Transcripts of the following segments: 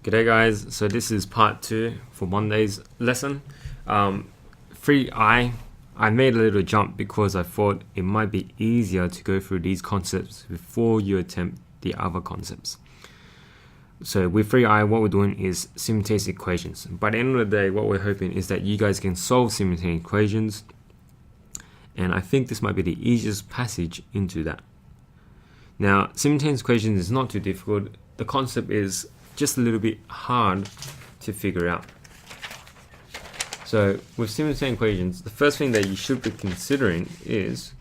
G'day guys, so this is part 2 for Monday's lesson. 3i, I made a little jump because I thought it might be easier to go through these concepts before you attempt the other concepts. So with 3i, what we're doing is simultaneous equations. By the end of the day, what we're hoping is that you guys can solve simultaneous equations, and I think this might be the easiest passage into that. Now, simultaneous equations is not too difficult. The concept is just a little bit hard to figure out. So with simultaneous equations, the first thing that you should be considering is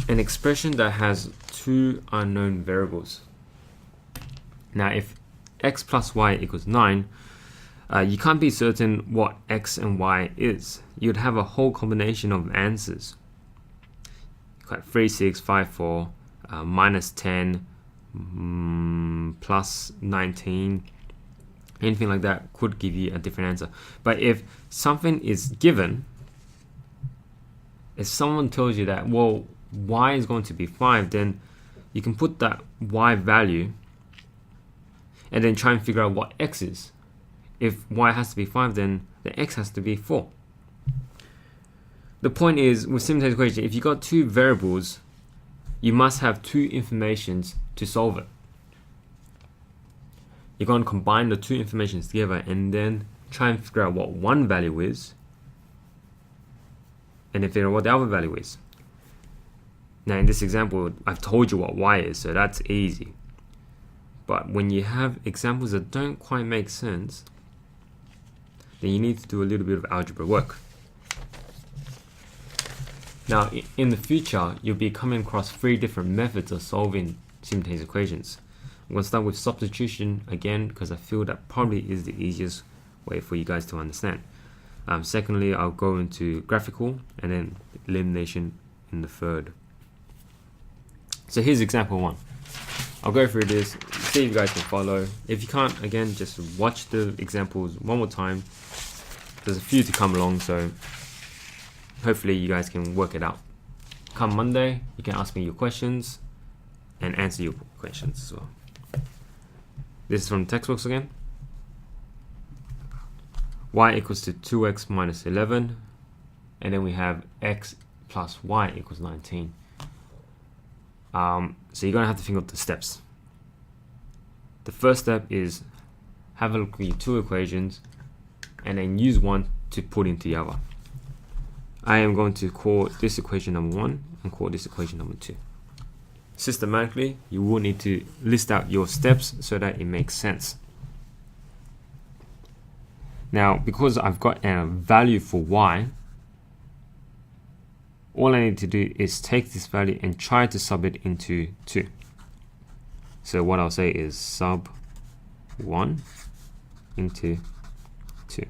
an expression that has two unknown variables. Now if x plus y equals 9, you can't be certain what x and y is. You'd have a whole combination of answers. Like 3, 6, 5, 4, minus 10, plus 19, anything like that could give you a different answer. But if something is given, if someone tells you that, well, y is going to be 5, then you can put that y value and then try and figure out what x is. If y has to be 5, then the x has to be 4. The point is, with simultaneous equation, if you got two variables, you must have two informations to solve it. You're going to combine the two informations together and then try and figure out what one value is, and then figure out what the other value is. Now in this example, I've told you what y is, so that's easy. But when you have examples that don't quite make sense, then you need to do a little bit of algebra work. Now, in the future, you'll be coming across 3 different methods of solving simultaneous equations. I'm going to start with substitution again because I feel that probably is the easiest way for you guys to understand. Secondly, I'll go into graphical and then elimination in the third. So here's example 1. I'll go through this, see if you guys can follow. If you can't, again, just watch the examples one more time. There's a few to come along, so hopefully you guys can work it out. Come Monday, you can ask me your questions and answer your questions as well. This is from textbooks again. Y equals to 2x minus 11, and then we have x plus y equals 19. So you're going to have to think of the steps. The first step is have a look at your two equations and then use one to put into the other. I am going to call this equation number 1 and call this equation number 2. Systematically, you will need to list out your steps so that it makes sense. Now, because I've got a value for y, all I need to do is take this value and try to sub it into 2. So what I'll say is sub 1 into 2.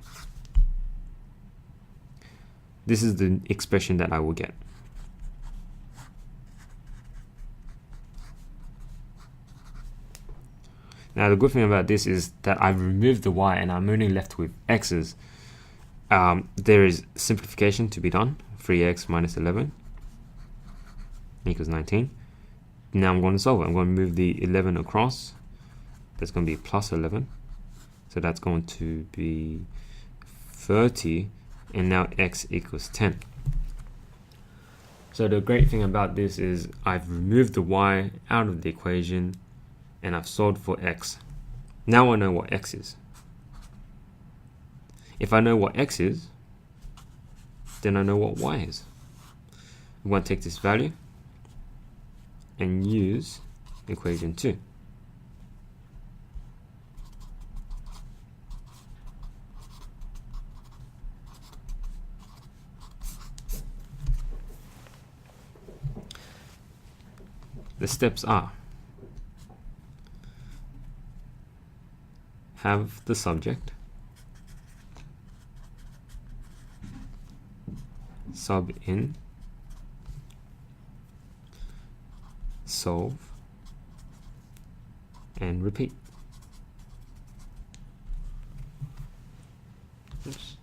This is the expression that I will get. Now the good thing about this is that I've removed the y and I'm only left with x's. There is simplification to be done. 3x minus 11 equals 19. Now I'm going to solve it. I'm going to move the 11 across. That's going to be plus 11. So that's going to be 30. And now x equals 10. So the great thing about this is I've removed the y out of the equation and I've solved for x. Now I know what x is. If I know what x is, then I know what y is. I'm going to take this value and use equation 2. The steps are: have the subject, sub in, solve, and repeat. Oops.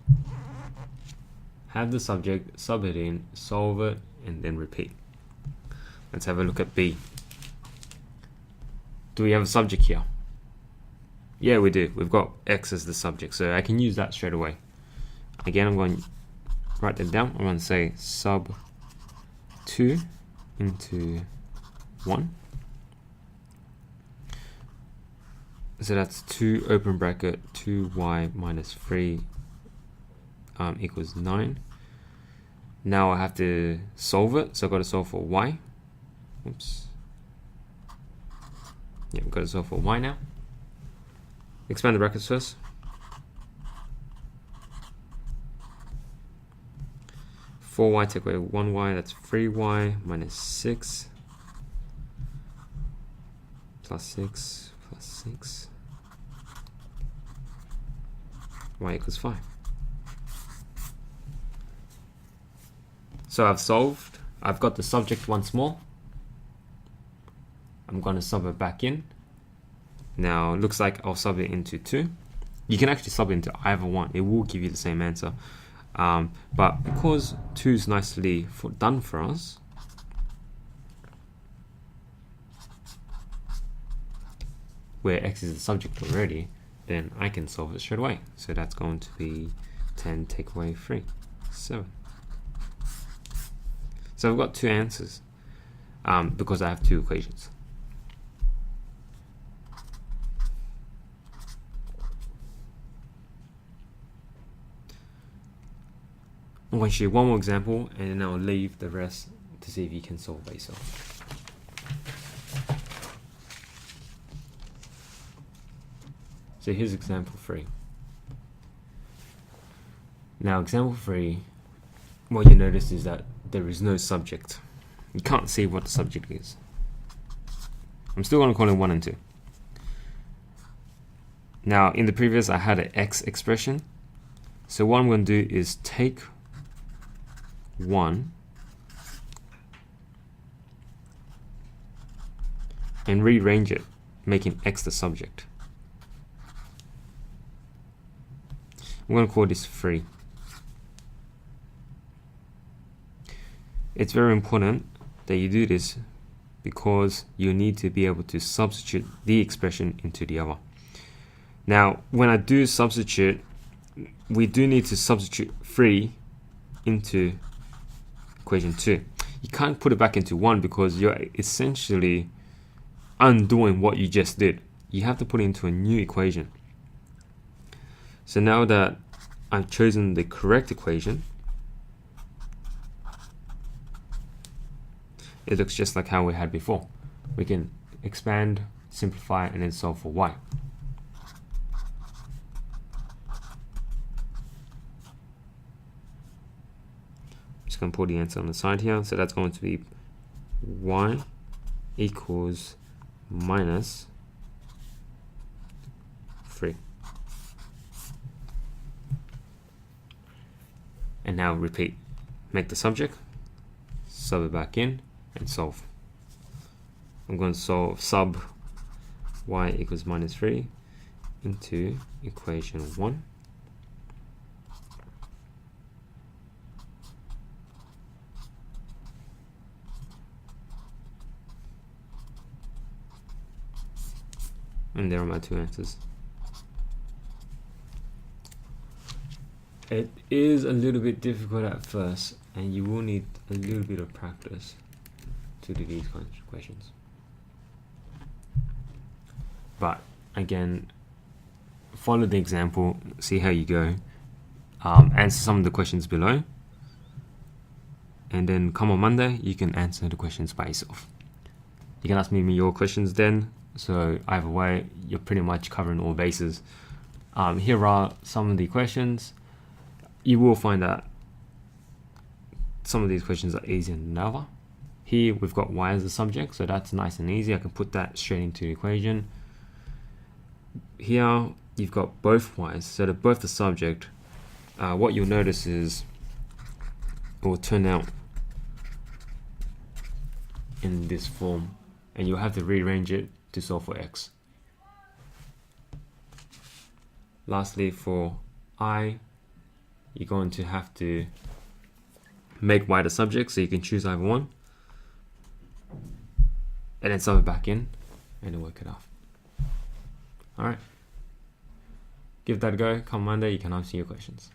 Have the subject, sub it in, solve it, and then repeat. Let's have a look at B. Do we have a subject here? Yeah, we do. We've got x as the subject, so I can use that straight away. Again, I'm going to write that down. I'm going to say sub 2 into 1. So that's 2 open bracket 2y minus 3 equals 9. Now I have to solve it, so I've got to solve for y. Oops. Yeah, we've got to solve for y now. Expand the brackets first. Four y take away 1y, that's 3y minus 6 plus 6 plus 6. Y equals 5. So I've solved. I've got the subject once more. I'm going to sub it back in. Now it looks like I'll sub it into 2. You can actually sub it into either one. It will give you the same answer. But because 2 is nicely done for us, where x is the subject already, then I can solve it straight away. So that's going to be 10 take away 3, 7. So I've got 2 answers because I have 2 equations. I'm going to show you one more example and then I'll leave the rest to see if you can solve by yourself. So here's example 3. Now example 3, what you notice is that there is no subject. You can't see what the subject is. I'm still going to call it 1 and 2. Now in the previous I had an x expression. So what I'm going to do is take 1 and rearrange it, making x the subject. I'm going to call this 3. It's very important that you do this because you need to be able to substitute the expression into the other. Now, when I do substitute, we do need to substitute 3 into equation 2. You can't put it back into 1 because you're essentially undoing what you just did. You have to put it into a new equation. So now that I've chosen the correct equation, it looks just like how we had before. We can expand, simplify, and then solve for y. Just going to put the answer on the side here. So that's going to be y equals minus 3. And now repeat. Make the subject, sub it back in, and solve. I'm going to solve sub y equals minus 3 into equation 1. And there are my 2 answers. It is a little bit difficult at first, and you will need a little bit of practice to do these kinds of questions. But again, follow the example, see how you go, answer some of the questions below, and then come on Monday, you can answer the questions by yourself. You can ask me your questions then, so either way, you're pretty much covering all bases. Here are some of the questions. You will find that some of these questions are easier than other. Here we've got y as the subject, so that's nice and easy. I can put that straight into the equation. Here you've got both y's, so they're both the subject. What you'll notice is it will turn out in this form, and you'll have to rearrange it to solve for x. Lastly, for I, you're going to have to make y the subject, so you can choose either one, and then sub it back in, and then work it off. Alright, Give that a go. Come Monday, you can answer your questions.